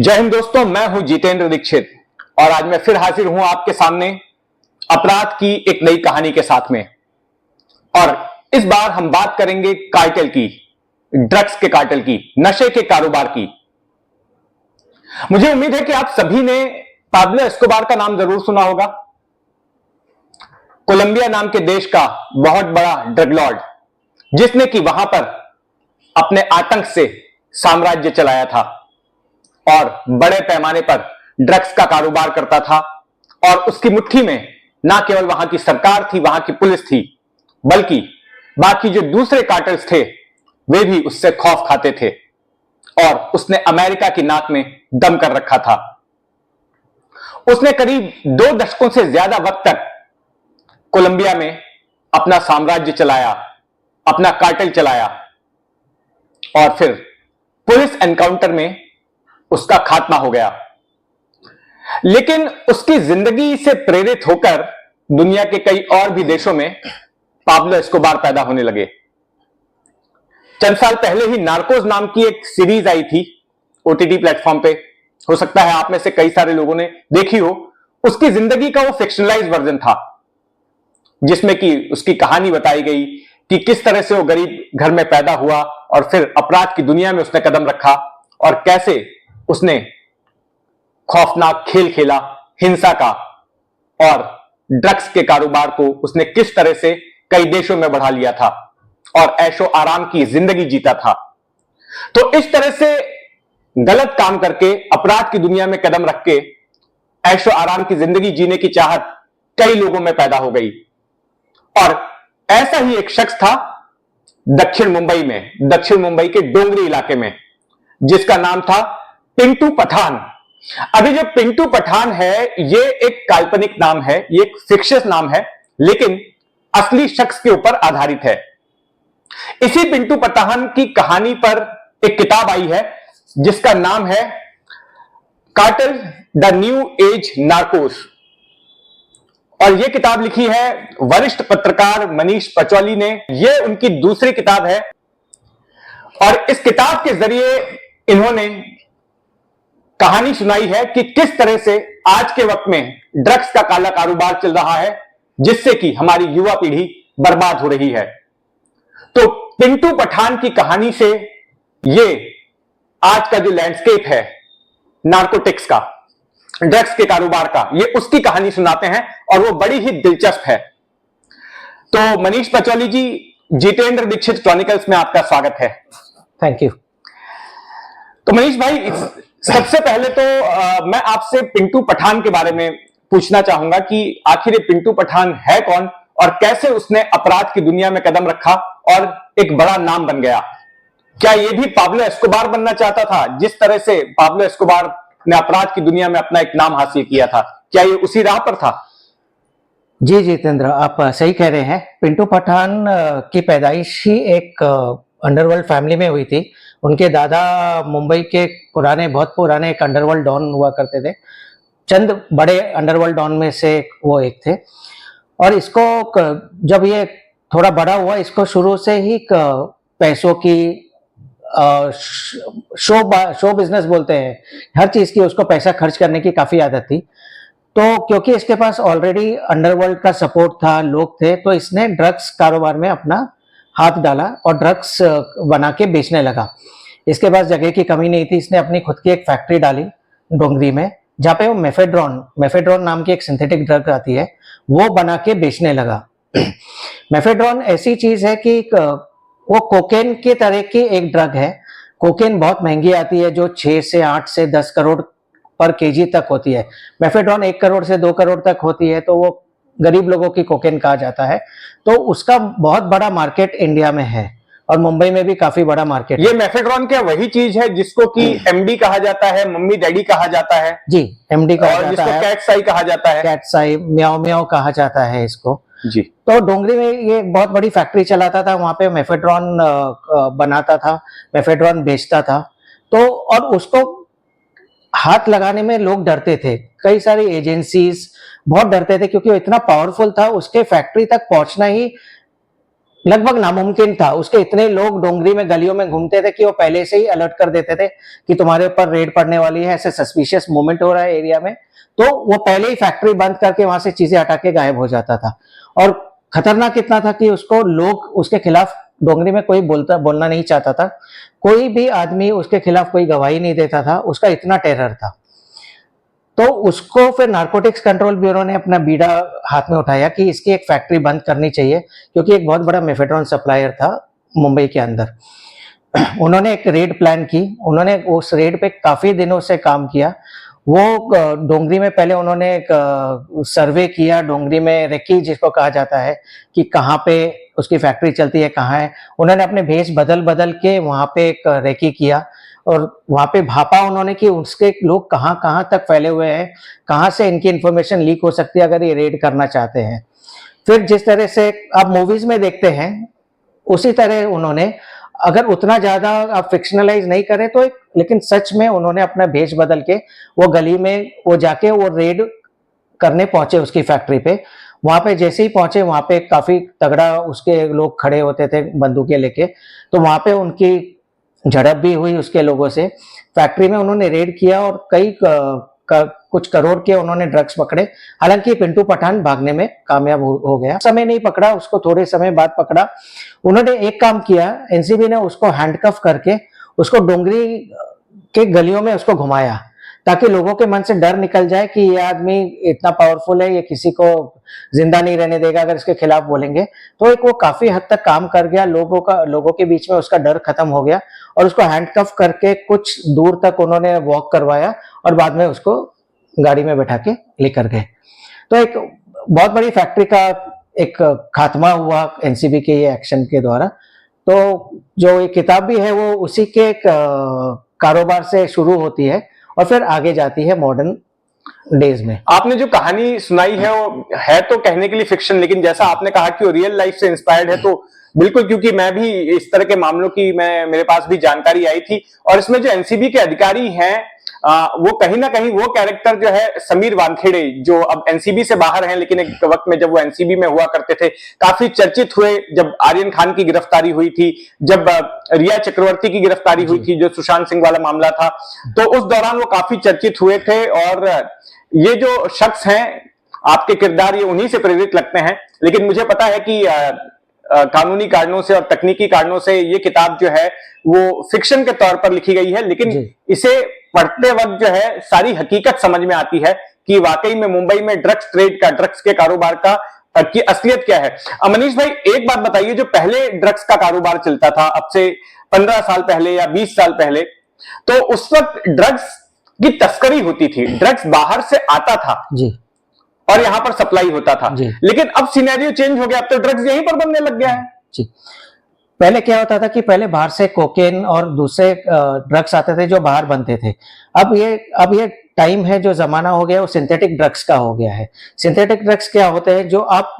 जय हिंद दोस्तों, मैं हूं जितेंद्र दीक्षित और आज मैं फिर हाजिर हूं आपके सामने अपराध की एक नई कहानी के साथ में। और इस बार हम बात करेंगे कार्टेल की, ड्रग्स के कार्टेल की, नशे के कारोबार की। मुझे उम्मीद है कि आप सभी ने पाब्लो एस्कोबार का नाम जरूर सुना होगा। कोलंबिया नाम के देश का बहुत बड़ा ड्रग लॉर्ड, जिसने कि वहां पर अपने आतंक से साम्राज्य चलाया था और बड़े पैमाने पर ड्रग्स का कारोबार करता था। और उसकी मुट्ठी में ना केवल वहां की सरकार थी, वहां की पुलिस थी, बल्कि बाकी जो दूसरे कार्टेल्स थे वे भी उससे खौफ खाते थे और उसने अमेरिका की नाक में दम कर रखा था। उसने करीब 2 दशकों से ज्यादा वक्त तक कोलंबिया में अपना साम्राज्य चलाया, अपना कार्टेल चलाया और फिर पुलिस एनकाउंटर में उसका खात्मा हो गया। लेकिन उसकी जिंदगी से प्रेरित होकर दुनिया के कई और भी देशों में पाब्लो एस्कोबार पैदा होने लगे। चंद साल पहले ही नार्कोस नाम की एक सीरीज आई थी ओटीटी प्लेटफॉर्म पे, हो सकता है आप में से कई सारे लोगों ने देखी हो। उसकी जिंदगी का वो फिक्शनलाइज वर्जन था, जिसमें कि उसकी कहानी बताई गई कि किस तरह से वो गरीब घर में पैदा हुआ और फिर अपराध की दुनिया में उसने कदम रखा और कैसे उसने खौफनाक खेल खेला हिंसा का और ड्रग्स के कारोबार को उसने किस तरह से कई देशों में बढ़ा लिया था और ऐशो आराम की जिंदगी जीता था। तो इस तरह से गलत काम करके अपराध की दुनिया में कदम रख के ऐशो आराम की जिंदगी जीने की चाहत कई लोगों में पैदा हो गई। और ऐसा ही एक शख्स था दक्षिण मुंबई के डोंगरी इलाके में, जिसका नाम था पिंटू पठान। अभी जो पिंटू पठान है ये एक काल्पनिक नाम है, ये एक फिक्शियस नाम है, लेकिन असली शख्स के ऊपर आधारित है। इसी पिंटू पठान की कहानी पर एक किताब आई है जिसका नाम है cartel the new age Narcos और यह किताब लिखी है वरिष्ठ पत्रकार मनीष पचौली ने। यह उनकी दूसरी किताब है और इस किताब के जरिए इन्होंने कहानी सुनाई है कि किस तरह से आज के वक्त में ड्रग्स का काला कारोबार चल रहा है, जिससे कि हमारी युवा पीढ़ी बर्बाद हो रही है। तो पिंटू पठान की कहानी से ये आज का जो लैंडस्केप है नार्कोटिक्स का, ड्रग्स के कारोबार का, ये उसकी कहानी सुनाते हैं और वो बड़ी ही दिलचस्प है। तो मनीष पचौली जी, जितेंद्र दीक्षित क्रॉनिकल्स में आपका स्वागत है। Thank you. तो मनीष भाई, सबसे पहले तो मैं आपसे पिंटू पठान के बारे में पूछना चाहूंगा कि आखिर ये पिंटू पठान है कौन और कैसे उसने अपराध की दुनिया में कदम रखा और एक बड़ा नाम बन गया। क्या ये भी पाब्लो एस्कोबार बनना चाहता था, जिस तरह से पाब्लो एस्कोबार ने अपराध की दुनिया में अपना एक नाम हासिल किया था? क्या ये उसी राह पर था? जी जितेंद्र, आप सही कह रहे हैं। पिंटू पठान की पैदाइश ही एक अंडरवर्ल्ड फैमिली में हुई थी। उनके दादा मुंबई के बहुत पुराने एक अंडरवर्ल्ड डॉन हुआ करते थे। चंद बड़े अंडरवर्ल्ड डॉन में से वो एक थे। और इसको जब ये थोड़ा बड़ा हुआ, इसको शुरू से ही पैसों की शो बिजनेस बोलते हैं, हर चीज की उसको पैसा खर्च करने की काफी आदत थी। तो क्योंकि इसके पास ऑलरेडी अंडरवर्ल्ड का सपोर्ट था, लोग थे, तो इसने ड्रग्स कारोबार में अपना हाथ डाला और ड्रग्स बना के बेचने लगा। इसके पास जगह की कमी नहीं थी। इसने अपनी खुद की एक फैक्ट्री डाली डोंगरी में, जहाँ पे वो मेफेड्रॉन नाम की एक सिंथेटिक ड्रग आती है, वो बना के बेचने लगा। मेफेड्रॉन ऐसी चीज है कि वो कोकेन की तरह की एक ड्रग है। कोकेन बहुत महंगी आती है, जो 6 से 8 से 10 करोड़ पर केजी तक होती है। मेफेड्रॉन 1 करोड़ से 2 करोड़ तक होती है, तो वो गरीब लोगों की कोकेन कहा जाता है। तो उसका बहुत बड़ा मार्केट इंडिया में है और मुंबई में भी काफी बड़ा मार्केट। ये मेफेड्रॉन क्या वही चीज है जिसको कि एमडी कहा जाता है, मम्मी डैडी कहा जाता है? जी, एमडी कहा और जाता है, कैटसाई कहा जाता है, कैटसाई, म्याओ म्याओ कहा जाता है इसको जी। तो डोंगरी में ये बहुत बड़ी फैक्ट्री चलाता था, वहां पे मेफेड्रॉन बनाता था, मेफेड्रॉन बेचता था। तो और उसको हाथ लगाने में लोग डरते थे, कई सारी एजेंसीज बहुत डरते थे, क्योंकि वो इतना पावरफुल था। उसके फैक्ट्री तक पहुंचना ही लगभग नामुमकिन था। उसके इतने लोग डोंगरी में गलियों में घूमते थे कि वो पहले से ही अलर्ट कर देते थे कि तुम्हारे ऊपर रेड पड़ने वाली है, ऐसे सस्पिशियस मूवमेंट हो रहा है एरिया में, तो वो पहले ही फैक्ट्री बंद करके वहां से चीजें हटा के गायब हो जाता था। और खतरनाक इतना था कि उसको लोग उसके खिलाफ डोंगरी में कोई बोलना नहीं चाहता था, कोई भी आदमी उसके खिलाफ कोई गवाही नहीं देता था, उसका इतना टेरर था। तो उसको फिर नारकोटिक्स कंट्रोल ब्यूरो ने अपना बीड़ा हाथ में उठाया कि इसकी एक फैक्ट्री बंद करनी चाहिए, क्योंकि एक बहुत बड़ा मेफेड्रोन सप्लायर था मुंबई के अंदर। उन्होंने एक रेड प्लान की, उन्होंने उस रेड पे काफी दिनों से काम किया। वो डोंगरी में पहले उन्होंने एक सर्वे किया, डोंगरी में रेकी जिसको कहा जाता है कि कहाँ पे उसकी फैक्ट्री चलती है, कहाँ है। उन्होंने अपने भेष बदल बदल के वहां पे एक रेकी किया और वहां पे भापा उन्होंने कि उसके लोग कहाँ कहाँ तक फैले हुए हैं, कहाँ से इनकी इंफॉर्मेशन लीक हो सकती है अगर ये रेड करना चाहते हैं। फिर जिस तरह से आप मूवीज में देखते हैं उसी तरह उन्होंने, अगर उतना ज्यादा आप फिक्शनलाइज नहीं करें तो एक, लेकिन सच में उन्होंने अपना भेष बदल के वो गली में वो जाके वो रेड करने पहुंचे उसकी फैक्ट्री पे। वहां पे जैसे ही पहुंचे वहां पे काफी तगड़ा उसके लोग खड़े होते थे बंदूकें लेके, तो वहां पे उनकी झड़प भी हुई उसके लोगों से। फैक्ट्री में उन्होंने रेड किया और कई कुछ करोड़ के उन्होंने ड्रग्स पकड़े। हालांकि पिंटू पठान भागने में कामयाब हो गया, समय नहीं पकड़ा उसको, थोड़े समय बाद पकड़ा। उन्होंने एक काम किया, एनसीबी ने उसको हैंडकफ करके उसको डोंगरी के गलियों में उसको घुमाया, ताकि लोगों के मन से डर निकल जाए कि ये आदमी इतना पावरफुल है, ये किसी को जिंदा नहीं रहने देगा अगर इसके खिलाफ बोलेंगे। तो एक वो काफी हद तक काम कर गया, लोगों के बीच में उसका डर खत्म हो गया और उसको हैंडकफ करके कुछ दूर तक उन्होंने वॉक करवाया और बाद में उसको गाड़ी में बैठा के लेकर गए। तो एक बहुत बड़ी फैक्ट्री का एक खात्मा हुआ एनसीबी के ये एक्शन के द्वारा। तो जो ये किताब भी है वो उसी के एक कारोबार से शुरू होती है और फिर आगे जाती है मॉडर्न डेज में। आपने जो कहानी सुनाई है वो है तो कहने के लिए फिक्शन, लेकिन जैसा आपने कहा कि वो रियल लाइफ से इंस्पायर्ड है, तो बिल्कुल, क्योंकि मैं भी इस तरह के मामलों की मेरे पास भी जानकारी आई थी। और इसमें जो एनसीबी के अधिकारी हैं वो कहीं ना कहीं वो कैरेक्टर जो है समीर वानखेड़े, जो अब एनसीबी से बाहर हैं, लेकिन एक वक्त में जब वो एनसीबी में हुआ करते थे काफी चर्चित हुए। जब आर्यन खान की गिरफ्तारी हुई थी, जब रिया चक्रवर्ती की गिरफ्तारी हुई थी, जो सुशांत सिंह वाला मामला था, तो उस दौरान वो काफी चर्चित हुए थे। और ये जो शख्स हैं, आपके किरदार ये उन्हीं से प्रेरित लगते हैं। लेकिन मुझे पता है कि कानूनी कारणों से और तकनीकी कारणों से ये किताब जो है वो फिक्शन के तौर पर लिखी गई है, लेकिन इसे पढ़ते वक्त जो है सारी हकीकत समझ में आती है कि वाकई में मुंबई में ड्रग्स ट्रेड का, ड्रग्स के कारोबार का की असलियत क्या है। मनीष भाई, एक बात बताइए, जो पहले ड्रग्स का कारोबार चलता था, अब से 15 साल पहले या 20 साल पहले, तो उस वक्त ड्रग्स की तस्करी होती थी, ड्रग्स बाहर से आता था जी और यहां पर सप्लाई होता था। लेकिन अब सिनेरियो चेंज हो गया, अब तो ड्रग्स यहीं पर बनने लग गया है। जी, पहले क्या होता था कि पहले बाहर से कोकेन और दूसरे ड्रग्स आते थे जो बाहर बनते थे। अब ये टाइम है, जो जमाना हो गया वो सिंथेटिक ड्रग्स का हो गया है। सिंथेटिक ड्रग्स क्या होते हैं, जो आप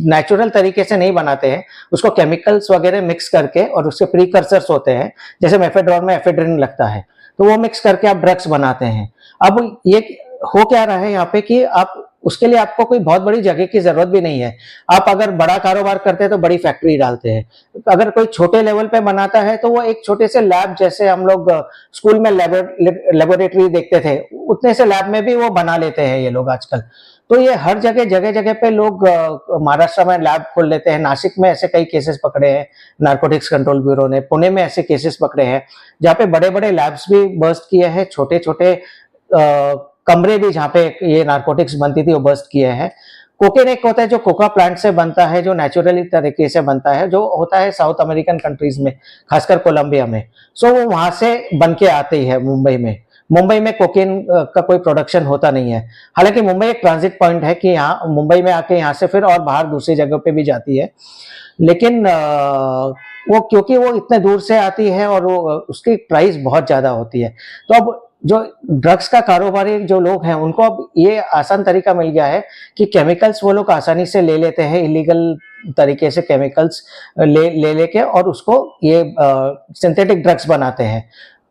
नेचुरल तरीके से नहीं बनाते हैं, उसको केमिकल्स वगैरह मिक्स करके, और उसके प्रीकर्सर्स होते हैं, जैसे मेफेड्रोन में एफेड्रिन लगता है, तो वो मिक्स करके आप ड्रग्स बनाते हैं। अब ये हो क्या रहा है यहाँ पे कि आप उसके लिए आपको कोई बहुत बड़ी जगह की जरूरत भी नहीं है। आप अगर बड़ा कारोबार करते हैं तो बड़ी फैक्ट्री डालते हैं, अगर कोई छोटे लेवल पे बनाता है तो वो एक छोटे से लैब, जैसे हम लोग स्कूल में लेबोरेटरी देखते थे, उतने से लैब में भी वो बना लेते हैं ये लोग आजकल। तो ये हर जगह जगह जगह पे लोग महाराष्ट्र में लैब खोल लेते हैं। नासिक में ऐसे कई केसेस पकड़े हैं नारकोटिक्स कंट्रोल ब्यूरो ने, पुणे में ऐसे केसेस पकड़े हैं जहाँ पे बड़े बड़े लैब्स भी बर्स्ट किए हैं, छोटे छोटे कमरे भी जहाँ पे ये नारकोटिक्स बनती थी वो बर्स्ट किए हैं। कोकेन एक होता है जो कोका प्लांट से बनता है, जो नेचुरली तरीके से बनता है, जो होता है साउथ अमेरिकन कंट्रीज में, खासकर कोलंबिया में। सो वो वहां से बन के आती है मुंबई में कोकेन का कोई प्रोडक्शन होता नहीं है। हालांकि मुंबई एक ट्रांजिट पॉइंट है कि यहाँ मुंबई में आके यहाँ से फिर और बाहर दूसरी जगह पे भी जाती है, लेकिन वो क्योंकि वो इतने दूर से आती है और वो उसकी प्राइस बहुत ज्यादा होती है। तो अब जो ड्रग्स का कारोबारी जो लोग हैं उनको अब ये आसान तरीका मिल गया है कि केमिकल्स वो लोग आसानी से ले लेते हैं, इलीगल तरीके से केमिकल्स ले लेके और उसको ये सिंथेटिक ड्रग्स बनाते हैं।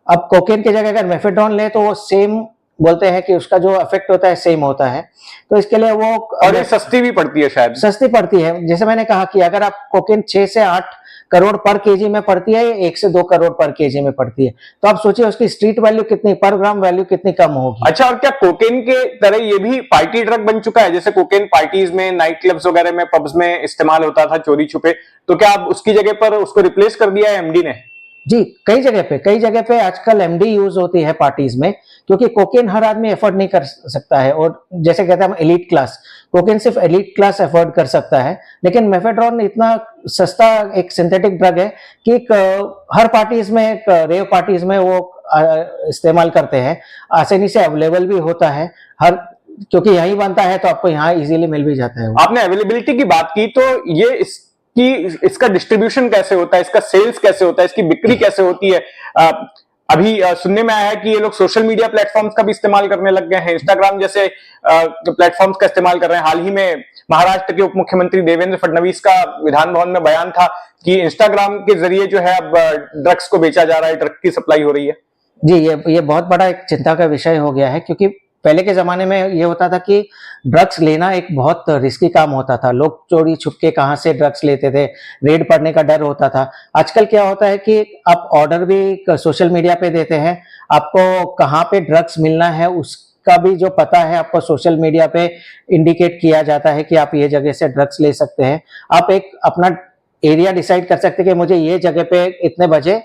अब कोकेन की जगह अगर मेफेड्रोन ले तो वो सेम बोलते हैं कि उसका जो इफेक्ट होता है सेम होता है। तो इसके लिए वो और ये सस्ती भी पड़ती है शायद। सस्ती पड़ती है। जैसे मैंने कहा कि अगर आप कोकेन 6 से 8 करोड़ पर केजी में पड़ती है, या 1 से 2 करोड़ पर केजी में पड़ती है, तो आप सोचिए उसकी स्ट्रीट वैल्यू कितनी, पर ग्राम वैल्यू कितनी कम होगी। अच्छा, और क्या कोकेन के तरह ये भी पार्टी ड्रग बन चुका है? जैसे कोकेन पार्टीज में, नाइट क्लब्स वगैरह में, पब्स में इस्तेमाल होता था चोरी छुपे, तो क्या अब उसकी जगह पर उसको रिप्लेस कर दिया है एमडी ने? जी, कई जगह पे आजकल एमडी यूज होती है पार्टीज में, क्योंकि कोकेन हर आदमी अफोर्ड नहीं कर सकता है। और जैसे कहते हैं हम एलीट क्लास, कोकेन सिर्फ एलीट क्लास अफोर्ड कर सकता है, लेकिन मेफेड्रोन इतना सस्ता एक सिंथेटिक ड्रग है कि हर पार्टीज में, रेव पार्टीज में वो इस्तेमाल करते हैं, आसानी से अवेलेबल भी होता है हर, क्योंकि यहीं बनता है तो आपको यहाँ इजीली मिल भी जाता है। आपने अवेलेबिलिटी की बात की, तो ये इसका डिस्ट्रीब्यूशन कैसे होता है, इसका सेल्स कैसे होता है, इसकी बिक्री कैसे होती है? अभी सुनने में आया है कि ये लोग सोशल मीडिया प्लेटफॉर्म्स का भी इस्तेमाल करने लग गए हैं, इंस्टाग्राम जैसे प्लेटफॉर्म्स का इस्तेमाल कर रहे हैं। हाल ही में महाराष्ट्र के उप मुख्यमंत्री देवेंद्र फडणवीस का विधान भवन में बयान था कि इंस्टाग्राम के जरिए जो है अब ड्रग्स को बेचा जा रहा है, ड्रग की सप्लाई हो रही है। जी, ये बहुत बड़ा एक चिंता का विषय हो गया है, क्योंकि पहले के जमाने में ये होता था कि ड्रग्स लेना एक बहुत रिस्की काम होता था। लोग चोरी छुप के कहाँ से ड्रग्स लेते थे, रेड पड़ने का डर होता था। आजकल क्या होता है कि आप ऑर्डर भी सोशल मीडिया पे देते हैं, आपको कहाँ पे ड्रग्स मिलना है उसका भी जो पता है आपको सोशल मीडिया पे इंडिकेट किया जाता है कि आप ये जगह से ड्रग्स ले सकते हैं। आप एक अपना एरिया डिसाइड कर सकते हैं कि मुझे ये जगह पे इतने बजे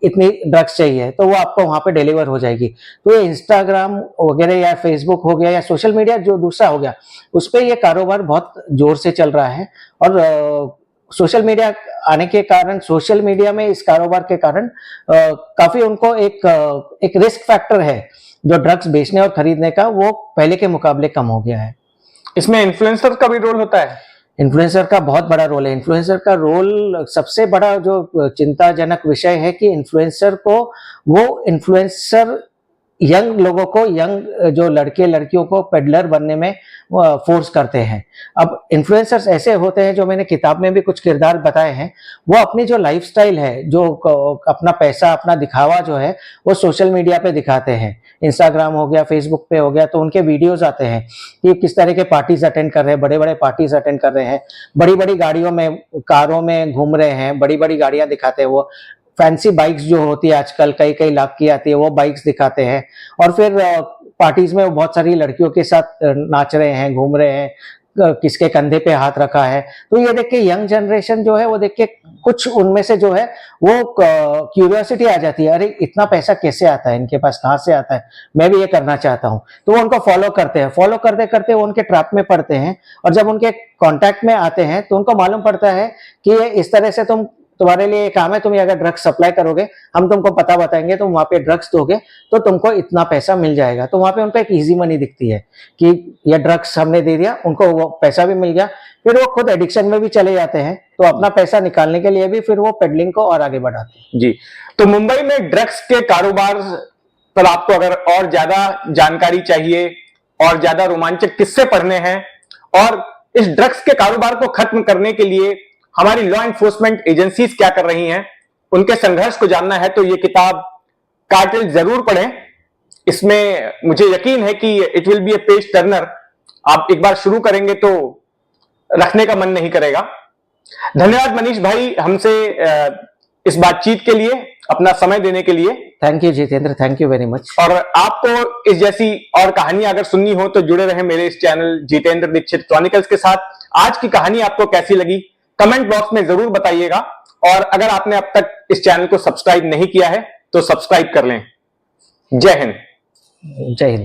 इतनी ड्रग्स चाहिए, तो वो आपको वहां पे डिलीवर हो जाएगी। तो ये इंस्टाग्राम वगैरह या फेसबुक हो गया या सोशल मीडिया जो दूसरा हो गया, उस पर ये कारोबार बहुत जोर से चल रहा है। और सोशल मीडिया आने के कारण, सोशल मीडिया में इस कारोबार के कारण काफी उनको एक रिस्क फैक्टर है जो ड्रग्स बेचने और खरीदने का, वो पहले के मुकाबले कम हो गया है। इसमें इन्फ्लुएंसर का भी रोल होता है? इन्फ्लुएंसर का बहुत बड़ा रोल है। इन्फ्लुएंसर का रोल सबसे बड़ा जो चिंताजनक विषय है कि इन्फ्लुएंसर को, वो इन्फ्लुएंसर यंग लोगों को, यंग जो लड़के लड़कियों को पेडलर बनने में फोर्स करते हैं। अब इन्फ्लुएंसर्स ऐसे होते हैं, जो मैंने किताब में भी कुछ किरदार बताए हैं, वो अपनी जो लाइफस्टाइल है, जो अपना पैसा, अपना दिखावा जो है, वो सोशल मीडिया पे दिखाते हैं। इंस्टाग्राम हो गया, फेसबुक पे हो गया, तो उनके वीडियोस आते हैं कि किस तरह के पार्टीज अटेंड कर रहे हैं, बड़े बड़े पार्टीज अटेंड कर रहे हैं, बड़ी बड़ी गाड़ियों में, कारों में घूम रहे हैं, बड़ी बड़ी गाड़ियां दिखाते हैं। वो फैंसी बाइक्स जो होती है आजकल कई कई लाख की आती है, वो बाइक्स दिखाते हैं। और फिर पार्टीज में वो बहुत सारी लड़कियों के साथ नाच रहे हैं, घूम रहे हैं, किसके कंधे पे हाथ रखा है। तो ये देख के यंग जनरेशन जो है, वो देख के कुछ उनमें से जो है वो क्यूरियोसिटी आ जाती है, अरे इतना पैसा कैसे आता है इनके पास, कहाँ से आता है, मैं भी ये करना चाहता हूँ। तो वो उनको फॉलो करते हैं, फॉलो करते करते वो उनके ट्रैप में पड़ते हैं। और जब उनके कांटेक्ट में आते हैं तो उनको मालूम पड़ता है कि ये इस तरह से तुम्हारे लिए काम है, तुम अगर ड्रग्स सप्लाई करोगे, हम तुमको पता बताएंगे, तुम वहां पे ड्रग्स दोगे तो तुमको इतना पैसा मिल जाएगा। तो वहां पे उनको एक इजी मनी दिखती है कि ये ड्रग्स हमने दे दिया, उनको वो पैसा भी मिल गया। फिर वो खुद एडिक्शन में भी चले जाते हैं, तो अपना पैसा निकालने के लिए भी फिर वो पेडलिंग को और आगे बढ़ाते हैं। जी, तो मुंबई में ड्रग्स के कारोबार पर आपको अगर और ज्यादा जानकारी चाहिए और ज्यादा रोमांचक किस्से पढ़ने हैं, और इस ड्रग्स के कारोबार को खत्म करने के लिए हमारी लॉ एनफोर्समेंट एजेंसीज क्या कर रही हैं, उनके संघर्ष को जानना है, तो ये किताब कार्टेल जरूर पढ़ें। इसमें मुझे यकीन है कि it will be A page Turner. आप एक बार शुरू करेंगे तो रखने का मन नहीं करेगा। धन्यवाद मनीष भाई, हमसे इस बातचीत के लिए, अपना समय देने के लिए। Thank you Jitendra, thank you very much. और आपको इस जैसी और कहानियां अगर सुननी हो तो जुड़े रहे मेरे इस चैनल जितेंद्र दीक्षित क्रॉनिकल्स के साथ। आज की कहानी आपको कैसी लगी कमेंट बॉक्स में जरूर बताइएगा, और अगर आपने अब तक इस चैनल को सब्सक्राइब नहीं किया है तो सब्सक्राइब कर लें। जय हिंद। जय हिंद।